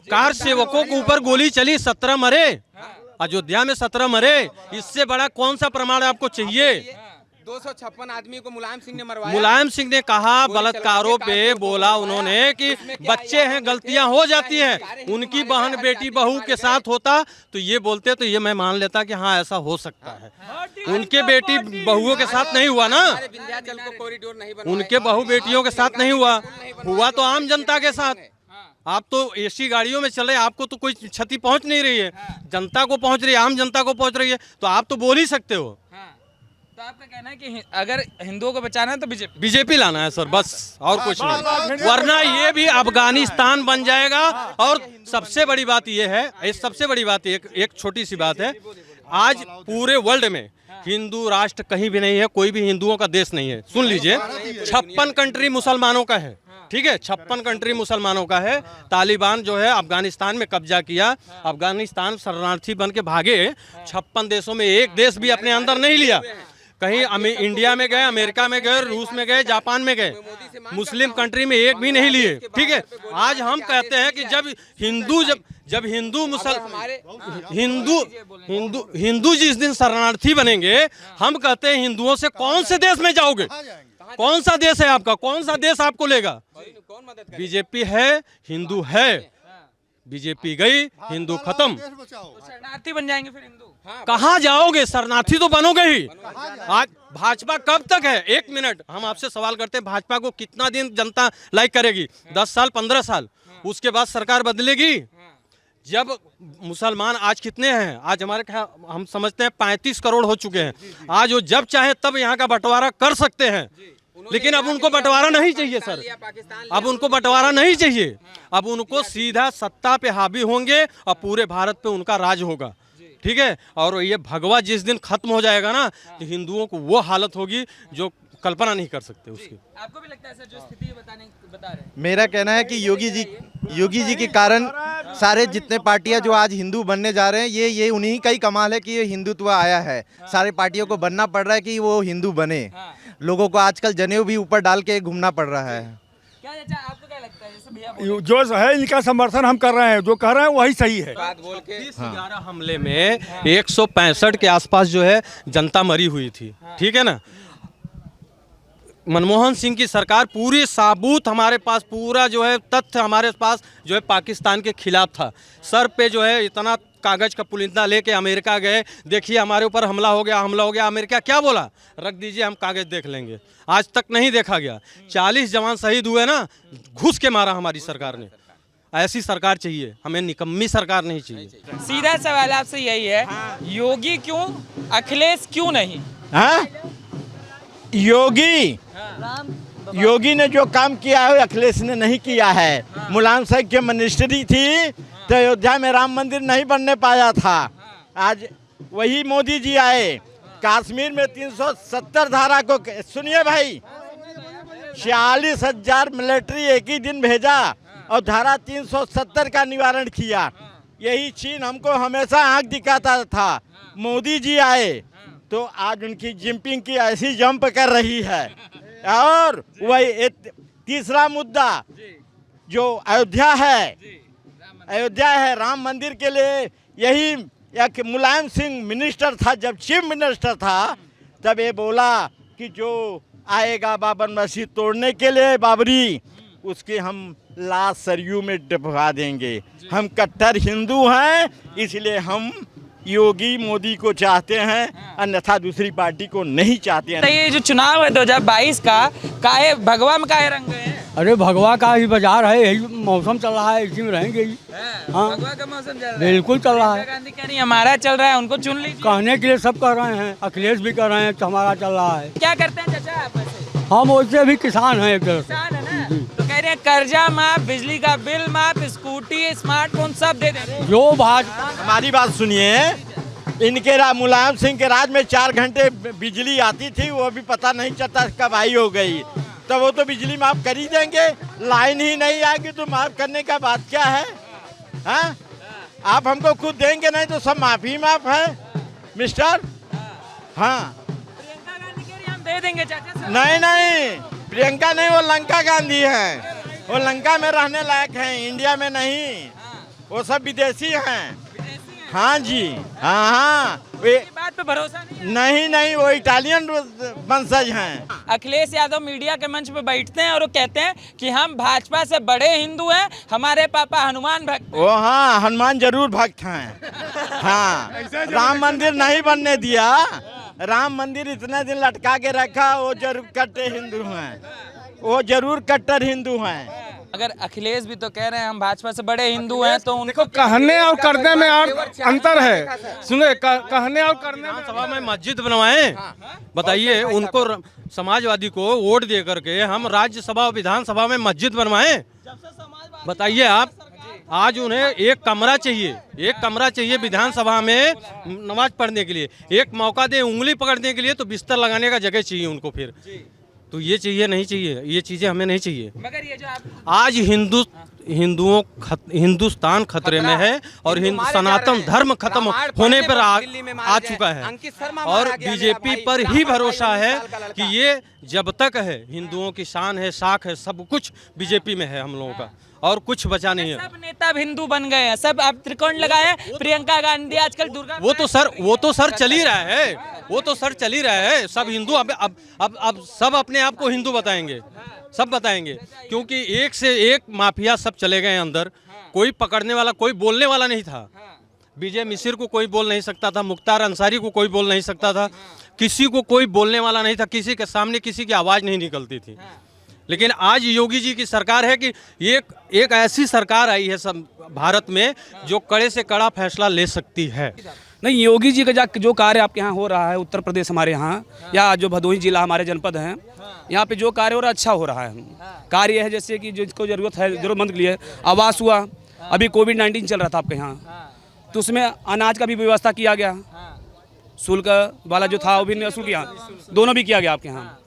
Car सेवकों के ऊपर गोली चली, 17 मरे, अयोध्या में 17 मरे, इससे बड़ा कौन सा प्रमाण आपको चाहिए? 256 आदमी को मुलायम सिंह ने मरवाया। मुलायम सिंह ने कहा, बलात्कारों पे बोला उन्होंने कि बच्चे हैं, गलतियां हो जाती हैं, उनकी बहन बेटी बहू के साथ होता तो ये बोलते, तो ये मैं मान लेता कि हाँ ऐसा हो सकता है। उनके बेटी बहुओं के साथ नहीं हुआ ना, विंध्याचल को कॉरिडोर नहीं बना, उनके बहू बेटियों के साथ नहीं हुआ, हुआ तो आम जनता के साथ। आप तो एसी गाड़ियों में चले, आपको तो कोई क्षति पहुंच नहीं रही है, जनता को पहुंच रही है, आम जनता को पहुंच रही है, तो आप तो बोल ही सकते हो। तो आपका कहना है कि अगर हिंदुओं को बचाना है तो बीजेपी लाना है सर, बस और कुछ नहीं, वरना ये भी अफगानिस्तान बन जाएगा। और सबसे बड़ी बात ये है, सबसे बड़ी बात एक छोटी सी बात है, आज पूरे वर्ल्ड में हिंदू राष्ट्र कहीं भी नहीं है, कोई भी हिंदुओं का देश नहीं है। सुन लीजिए, 56 कंट्री मुसलमानों का है, ठीक है, 56 कंट्री मुसलमानों का है। तालिबान जो है अफगानिस्तान में कब्जा किया, अफगानिस्तान शरणार्थी बन के भागे, 56 देशों में एक देश भी अपने अंदर नहीं लिया। कहीं इंडिया में गए, अमेरिका में गए, रूस में गए, जापान में गए, मुस्लिम कंट्री में एक भी नहीं लिए, ठीक है। आज हम कहते हैं कि जब हिंदू जिस दिन शरणार्थी बनेंगे, हम कहते हैं हिंदुओं से कौन से देश में जाओगे, कौन सा देश है आपका, कौन सा देश आपको लेगा? बीजेपी है, हिंदू है, बीजेपी गई, हिंदू खत्म, शरणार्थी बन जाएंगे फिर हिंदू। कहाँ जाओगे? शरणार्थी तो बनोगे ही। आज भाजपा कब तक है? 1 मिनट, हम आपसे सवाल करते हैं, भाजपा को कितना दिन जनता लाइक करेगी? 10 साल, 15 साल, उसके बाद सरकार बदलेगी। जब मुसलमान आज कितने हैं? आज हमारे हम समझते हैं 35 करोड़ हो चुके हैं। आज वो जब चाहे तब यहाँ का बंटवारा कर सकते हैं, लेकिन अब उनको बंटवारा नहीं चाहिए सर, अब उनको बंटवारा नहीं चाहिए, अब उनको सीधा सत्ता पे हावी होंगे और पूरे भारत पे उनका राज होगा, ठीक है। और ये भगवा जिस दिन खत्म हो जाएगा ना, तो हिंदुओं को वो हालत होगी जो कल्पना नहीं कर सकते उसकी। आपको भी लगता है सर जो स्थिति बता रहे हैं? मेरा कहना है कि योगी जी के कारण सारे जितने पार्टियां जो आज हिंदू बनने जा रहे हैं, ये उन्हीं का ही कमाल है कि ये हिंदुत्व आया है। सारे पार्टियों को बनना पड़ रहा है कि वो हिंदू बने। लोगों को आजकल जनेऊ भी ऊपर डाल के घूमना पड़ ररहा है। क्या आपको क्या लगता है? जैसे भैया जो है इनका समर्थन हम कर रहे हैं, जो कह रहे हैं वही सही है। 11 हमले में 165 के आसपास जो है जनता मरी हुई थी, ठीक है ना। मनमोहन सिंह की सरकार पूरी साबूत हमारे पास, पूरा जो है तथ्य हमारे पास जो है पाकिस्तान के खिलाफ था। सर पे जो है इतना कागज का पुलिंदा लेके अमेरिका गए, देखिए हमारे ऊपर हमला हो गया। अमेरिका क्या बोला? रख दीजिए, हम कागज देख लेंगे। आज तक नहीं देखा गया। 40 जवान शहीद हुए ना, घुस के मारा हमारी सरकार ने। ऐसी सरकार चाहिए हमें, निकम्मी सरकार नहीं चाहिए। सीधा सवाल आपसे यही है, योगी क्यों, अखिलेश क्यों नहीं? योगी ने जो काम किया है अखिलेश ने नहीं किया है। मुलायम सिंह की मिनिस्ट्री थी तो अयोध्या में राम मंदिर नहीं बनने पाया था। आज वही मोदी जी आए, कश्मीर में 370 धारा को, सुनिए भाई, 46,000 मिलिट्री एक ही दिन भेजा और धारा 370 का निवारण किया। यही चीन हमको हमेशा आंख दिखाता था। मोदी जी आए तो आज उनकी जिनपिंग की ऐसी जंप कर रही है। और वही तीसरा मुद्दा जो अयोध्या है, राम मंदिर के लिए यही एक मुलायम सिंह मिनिस्टर था, जब चीफ मिनिस्टर था तब ये बोला कि जो आएगा बाबर मस्जिद तोड़ने के लिए बाबरी, उसकी हम लाश सरयू में डुबा देंगे। हम कट्टर हिंदू हैं, इसलिए हम योगी मोदी को चाहते हैं, अन्यथा दूसरी पार्टी को नहीं चाहते हैं। तो ये जो चुनाव है 2022 का, काहे भगवा में काहे रंग गए हैं? अरे भगवा का ही बाजार है, यही मौसम चल रहा है, इसी में रहेंगे ही। हाँ, भगवा का मौसम चल रहा है, बिल्कुल चल रहा है। गांधी कह रही है हमारा चल रहा है, उनको चुन लीजिए। कहने के लिए सब कर रहे हैं, अखिलेश भी कर रहे हैं तो हमारा चल रहा है। क्या करते हैं चाचा आप वैसे? हम वैसे भी किसान हैं, एक तरह से। किसान है ना, तो कह रहे हैं कर्जा माफ, बिजली का बिल माफ, स्कूटी, स्मार्टफोन सब दे दें। जो भाजपा, हमारी बात सुनिए, इनके मुलायम सिंह के राज में 4 घंटे बिजली आती थी, वो भी पता नहीं चलता कब आई हो गई। तो वो तो बिजली माफ कर ही देंगे, लाइन ही नहीं आएगी तो माफ करने का बात क्या है? हाँ, आप हमको खुद देंगे नहीं तो सब माफ ही माफ है मिस्टर। हाँ, प्रियंका गांधी कह रही हम दे देंगे चाचा। नहीं, प्रियंका नहीं, वो लंका गांधी है। वो लंका में रहने लायक हैं, इंडिया में नहीं। वो सब विदेशी हैं। हाँ जी, हाँ वे बात पे भरोसा नहीं है। नहीं, वो इटालियन वंशज हैं। अखिलेश यादव मीडिया के मंच पे बैठते हैं और वो कहते हैं कि हम भाजपा से बड़े हिंदू हैं, हमारे पापा हनुमान भक्त हैं। वो हाँ, हनुमान जरूर भक्त हैं। हाँ, राम मंदिर नहीं बनने दिया, राम मंदिर इतने दिन लटका के रखा। वो जरूर कट्टर हिंदू हैं, वो जरूर कट्टर हिंदू हैं। अगर अखिलेश भी तो कह रहे हैं हम भाजपा से बड़े हिंदू हैं, तो उनको कहने और करने में और अंतर है। सुने, कहने और करने में सभा में मस्जिद बनवाएं, बताइए उनको समाजवादी को वोट दे करके हम राज्यसभा और विधानसभा में मस्जिद बनवाएं। बताइए आप, आज उन्हें एक कमरा चाहिए विधानसभा में नमाज पढ़ने के लिए, एक मौका दे उंगली पकड़ने के लिए तो बिस्तर लगाने का जगह चाहिए उनको। फिर तो ये चाहिए नहीं चाहिए, ये चीजें हमें नहीं चाहिए। मगर ये जो आप आज हिंदुस्तान खतरे में है और सनातन धर्म खत्म होने पर आ चुका है। और बीजेपी पर ही भरोसा है कि ये जब तक है, हिंदुओं की शान है, साख है, सब कुछ बीजेपी में है हम लोगों का, और कुछ बचा नहीं है। सब नेता अब हिंदू बन गए हैं, सब अब त्रिकोण लगाए हैं। प्रियंका गांधी आजकल दुर्गा वो तो सर चल ही रहा है, सब हिंदू अब सब अपने आप को हिंदू बताएंगे, सब बताएंगे, क्योंकि एक से एक माफिया सब चले गए अंदर। कोई पकड़ने वाला, कोई बोलने वाला नहीं था। विजय मिश्र को कोई बोल नहीं सकता था, मुख्तार अंसारी को कोई बोल नहीं सकता था, किसी को कोई बोलने वाला नहीं था, किसी के सामने किसी की आवाज़ नहीं निकलती थी। लेकिन आज योगी जी की सरकार है कि एक ऐसी सरकार आई है सब भारत में जो कड़े से कड़ा फैसला ले सकती है। नहीं, योगी जी का जो कार्य आपके यहाँ हो रहा है, उत्तर प्रदेश हमारे यहाँ या जो भदोही जिला हमारे जनपद हैं, यहाँ पे जो कार्य हो रहा है अच्छा हो रहा है। कार्य है जैसे कि जिसको जरूरत है, जरूरतमंद के लिए आवास हुआ। अभी कोविड-19 चल रहा था आपके यहाँ, तो उसमें अनाज का भी व्यवस्था किया गया। शुल्क वाला जो था वो भी वसूल किया, दोनों भी किया गया आपके यहाँ।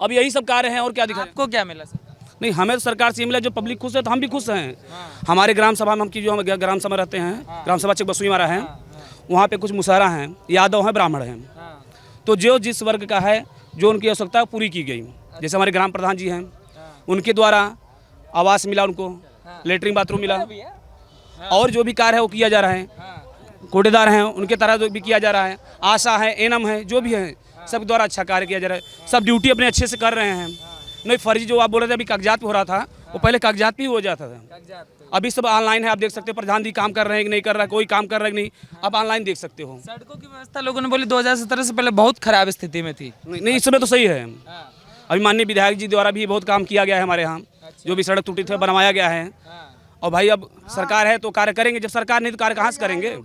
अब यही सब कार्य हैं और क्या दिखा। आपको क्या मिला सर? नहीं, हमें तो सरकार से मिला, जो पब्लिक खुश है तो हम भी खुश हैं। हमारे ग्राम सभा में हम ग्राम सभा रहते हैं, ग्राम सभा चेक बसुई मारा है, वहाँ पे कुछ मुसहरा हैं, यादव हैं, ब्राह्मण हैं। तो जो जिस वर्ग का है, जो उनकी आवश्यकता पूरी की गई। जैसे हमारे ग्राम प्रधान जी हैं, उनके द्वारा आवास मिला, उनको लेटरिन बाथरूम मिला, और जो भी कार्य है वो किया जा रहा है। कोटेदार हैं, उनके तरह जो भी किया जा रहा है। आशा है, एनम है, जो भी है सब द्वारा अच्छा कार्य किया जा रहा है। सब ड्यूटी अपने अच्छे से कर रहे हैं। नहीं, फर्जी जो आप बोल रहे थे अभी कागजात पे हो रहा था, वो पहले कागजात पे ही हो जाता था। अभी सब ऑनलाइन है, आप देख सकते हो। प्रधान जी काम कर रहे हैं कि नहीं कर रहा है, कोई काम कर रहा है कि नहीं, आप ऑनलाइन देख सकते हो। सड़कों की व्यवस्था लोगों ने बोली 2017 से पहले बहुत खराब स्थिति में थी। नहीं, इस समय तो सही है। अभी माननीय विधायक जी द्वारा भी बहुत काम किया गया है हमारे यहाँ, जो भी सड़क टूटी थी बनवाया गया है। और भाई अब सरकार है तो कार्य करेंगे, जब सरकार नहीं तो कार्य कहाँ से करेंगे।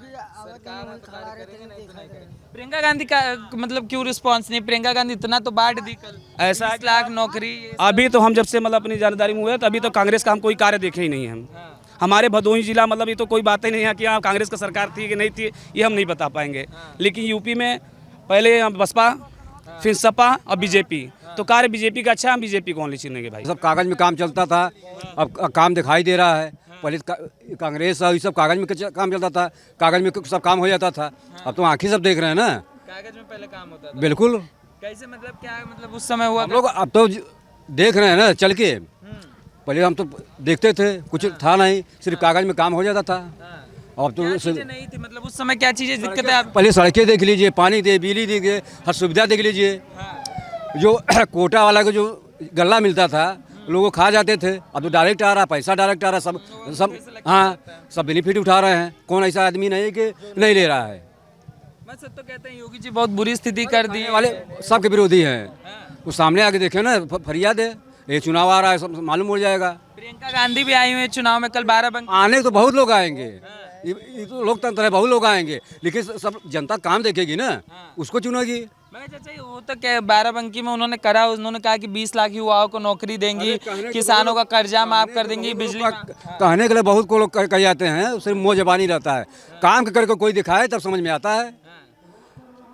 प्रियंका गांधी का मतलब क्यों रिस्पांस नहीं? प्रियंका गांधी इतना तो बांट दी कल, ऐसा 20 लाख नौकरी। अभी तो हम जब से मतलब अपनी जानकारी में हुए तो अभी तो कांग्रेस का हम कोई कार्य देखे ही नहीं है। हमारे भदोही जिला मतलब ये तो कोई बात ही नहीं है कि हाँ कांग्रेस का सरकार थी कि नहीं थी, ये हम नहीं बता पाएंगे। लेकिन यूपी में पहले बसपा, फिर सपा और बीजेपी, तो कार्य बीजेपी का अच्छा, हम बीजेपी को ओनली चुनेंगे भाई। सब कागज में काम चलता था, अब काम दिखाई दे रहा है। पहले कांग्रेस और ये सब कागज में काम चलता था, कागज में सब काम हो जाता था। अब तो आंखें सब देख रहे हैं ना, कागज में पहले काम होता था। बिल्कुल। कैसे मतलब क्या मतलब उस समय हुआ? हम लोग अब तो देख रहे हैं ना चल के, पहले हम तो देखते थे कुछ था नहीं, सिर्फ कागज में काम हो जाता था। अब तो नहीं थी, मतलब उस समय क्या चीजें दिक्कत है? पहले सड़कें देख लीजिए, पानी दे, बिजली देखिए, हर सुविधा देख लीजिए। जो कोटा वाला को जो गल्ला मिलता था लोगों खा जाते थे, अब तो डायरेक्ट आ रहा, पैसा डायरेक्ट आ रहा, सब हाँ सब बेनिफिट उठा रहे हैं। कौन ऐसा आदमी नहीं है कि नहीं ले रहा है। बस सब तो कहते हैं योगी जी बहुत बुरी स्थिति कर दी वाले सबके विरोधी हैं। वो सामने आके देखे ना, फरियाद है, ये चुनाव आ रहा है, सब मालूम हो जाएगा। प्रियंका गांधी भी आई हुई है चुनाव में, कल 12 आने तो बहुत लोग आएंगे, ये तो लोकतंत्र है, बहुत लोग आएंगे, लेकिन सब जनता काम देखेगी ना, उसको चुनेगी। चाचा वो तो क्या 12 में उन्होंने करा, उन्होंने कहा कि 20 लाख युवाओं को नौकरी देंगी, किसानों का कर्जा माफ कर देंगी, बिजली कहने के लिए बहुत को लोग कह जाते हैं, सिर्फ मुँह जबानी रहता है। काम करके कोई दिखाए तब समझ में आता है।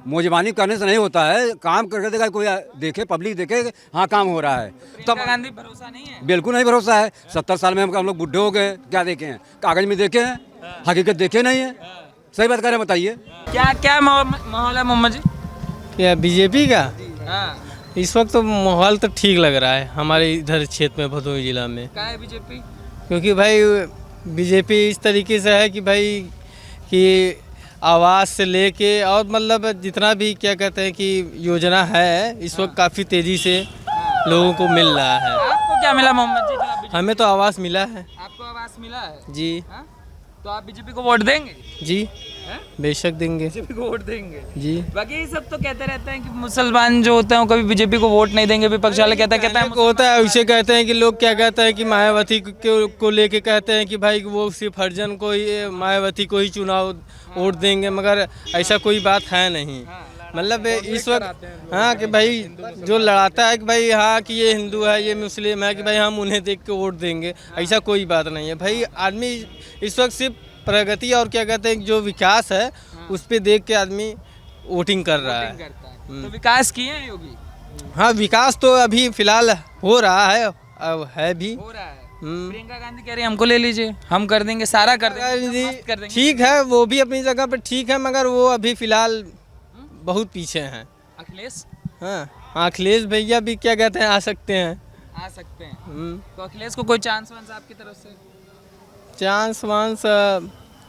मुँह जबानी करने से नहीं होता है, काम करके देखा, कोई देखे, पब्लिक देखे हाँ काम हो रहा है तब। गांधी भरोसा नहीं है, बिल्कुल नहीं भरोसा है। 70 साल में हम लोग बुढ़े हो गए, क्या देखे हैं? कागज में देखे हैं, हकीकत देखे नहीं है। सही बात करें, बताइए क्या क्या माहौल है मोहम्मद जी? क्या बीजेपी का? इस वक्त तो माहौल तो ठीक लग रहा है हमारे इधर क्षेत्र में भदोही जिला में, क्या है बीजेपी? क्योंकि भाई बीजेपी इस तरीके से है कि भाई कि आवास से लेके और मतलब जितना भी क्या कहते हैं कि योजना है इस वक्त काफ़ी तेज़ी से लोगों को मिल रहा है। आपको क्या मिला मोहम्मद जी? जो आप बीजेपी हमें तो आवास मिला है। आपको आवास मिला है? जी हाँ? तो आप बीजेपी को वोट देंगे? जी बेशक देंगे। बीजेपी को वोट देंगे जी बाकी ये सब तो कहते रहते हैं कि मुसलमान जो होते हैं वो कभी बीजेपी को वोट नहीं देंगे, विपक्ष वाले कहता है को होता है उसे कहते हैं कि लोग क्या कहते हैं कि मायावती को लेके कहते हैं कि भाई वो सिर्फ हरिजन को ही मायावती को ही चुनाव वोट देंगे, मगर ऐसा कोई बात है नहीं। मतलब इस वक्त हाँ कि भाई जो लड़ाता है कि भाई हाँ कि ये हिंदू है ये मुस्लिम है कि भाई हम उन्हें देख के वोट देंगे, ऐसा कोई बात नहीं है। भाई आदमी इस वक्त सिर्फ प्रगति और क्या कहते हैं जो विकास है उस पे देख के आदमी वोटिंग कर रहा है। तो विकास किए हैं योगी? हाँ विकास तो अभी फिलहाल हो रहा है, अब है भी हो रहा है। प्रियंका गांधी कह रही है हमको ले लीजिए, हम कर देंगे, सारा कर देंगे, मस्त कर देंगे। ठीक है वो भी अपनी जगह पर ठीक है, मगर वो अभी फिलहाल बहुत पीछे हैं। अखिलेश? हाँ अखिलेश भैया भी क्या कहते हैं आ सकते हैं। आ सकते हैं। तो अखिलेश को कोई चांस वांस आपकी तरफ से? चांस वांस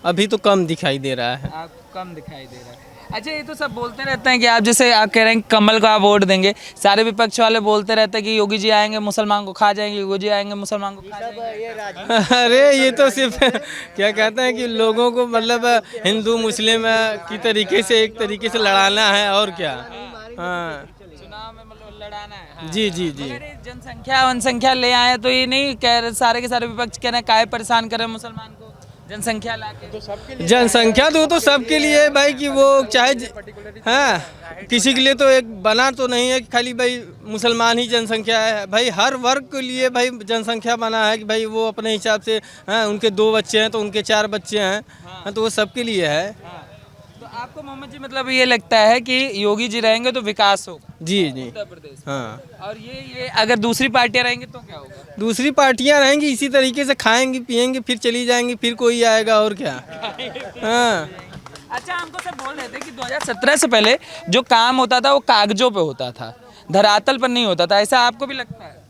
अभी तो कम दिखाई दे रहा है। आप कम दिखाई दे रहा है। अच्छा ये तो सब बोलते रहते हैं कि आप जैसे आप कह रहे हैं कमल को आप वोट देंगे, सारे विपक्ष वाले बोलते रहते हैं कि योगी जी आएंगे मुसलमान को खा जाएंगे, योगी जी आएंगे मुसलमान को खा जाएंगे। अरे ये तो सिर्फ क्या कहते हैं कि लोगों को मतलब हिंदू मुस्लिम की तरीके से एक तरीके से लड़ाना है और क्या। हाँ चुनाव में मतलब लड़ाना है। हाँ। जी जी जी। अगर ये जनसंख्या ले आए तो ये नहीं कह रहे सारे के सारे विपक्ष कह रहे हैं काहे परेशान कर रहे हैं मुसलमान को, जनसंख्या लाके। जनसंख्या तो सबके लिए है भाई कि वो चाहे हाँ किसी के लिए तो एक बना तो नहीं है कि खाली भाई मुसलमान ही जनसंख्या है, भाई हर वर्ग के लिए भाई जनसंख्या बना है कि भाई वो अपने हिसाब से हाँ उनके 2 बच्चे हैं तो उनके 4 बच्चे हैं हाँ, तो वो सबके लिए है। तो आपको मोहम्मद जी मतलब ये लगता है कि योगी जी रहेंगे तो विकास होगा जी जी उत्तर प्रदेश में। हाँ और ये अगर दूसरी पार्टियां रहेंगी तो क्या होगा? दूसरी पार्टियां रहेंगी इसी तरीके से खाएंगी पिएंगी फिर चली जाएंगी, फिर कोई आएगा और क्या। हाँ अच्छा हमको सब बोल रहे थे कि 2017 से पहले जो काम होता था वो कागजों पे होता था, धरातल पर नहीं होता था, ऐसा आपको भी लगता है?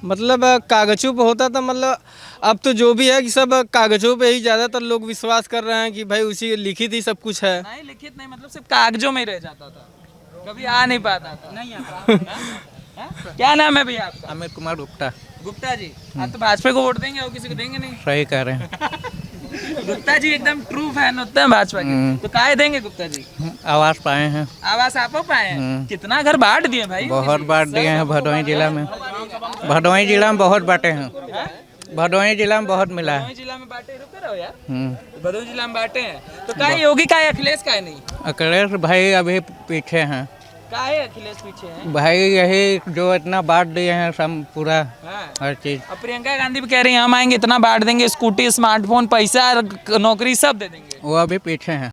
मतलब कागजों पे होता था, मतलब अब तो जो भी है कि सब कागजों पे ही ज़्यादातर लोग विश्वास कर रहे हैं कि भाई उसी लिखित ही सब कुछ है। नहीं लिखित नहीं, मतलब सिर्फ कागजों में ही रह जाता था, कभी आ नहीं पाता था। नहीं आता। क्या नाम है भैया आपका? अमित कुमार गुप्ता। गुप्ता जी आप तो भाजपा को वोट देंगे और किसी को देंगे नहीं? सही कह रहे हैं। गुप्ता जी एकदम ट्रू फैन होते हैं भाजपा के, तो काहे देंगे गुप्ता जी? आवास पाए हैं। आवास आप पाए हैं? कितना घर बांट दिए भाई? बहुत बांट दिए हैं भदोही जिला में। भदोही जिला में बहुत बांटे हैं। भदोही जिला में बहुत मिला है। भदोही जिला में बांटे, रुके रहो यार। भदोही जिला में बांटे हैं तो काहे योगी काहे अखिलेश काहे नहीं? अखिलेश भाई अभी पीछे हैं। काहे अखिलेश पीछे हैं? भाई यही जो इतना बांट दिए हैं सब पूरा हर चीज। अब प्रियंका गांधी भी कह रही हैं हम आएंगे इतना बांट देंगे, स्कूटी स्मार्टफोन पैसा नौकरी सब दे देंगे। वो अभी पीछे हैं।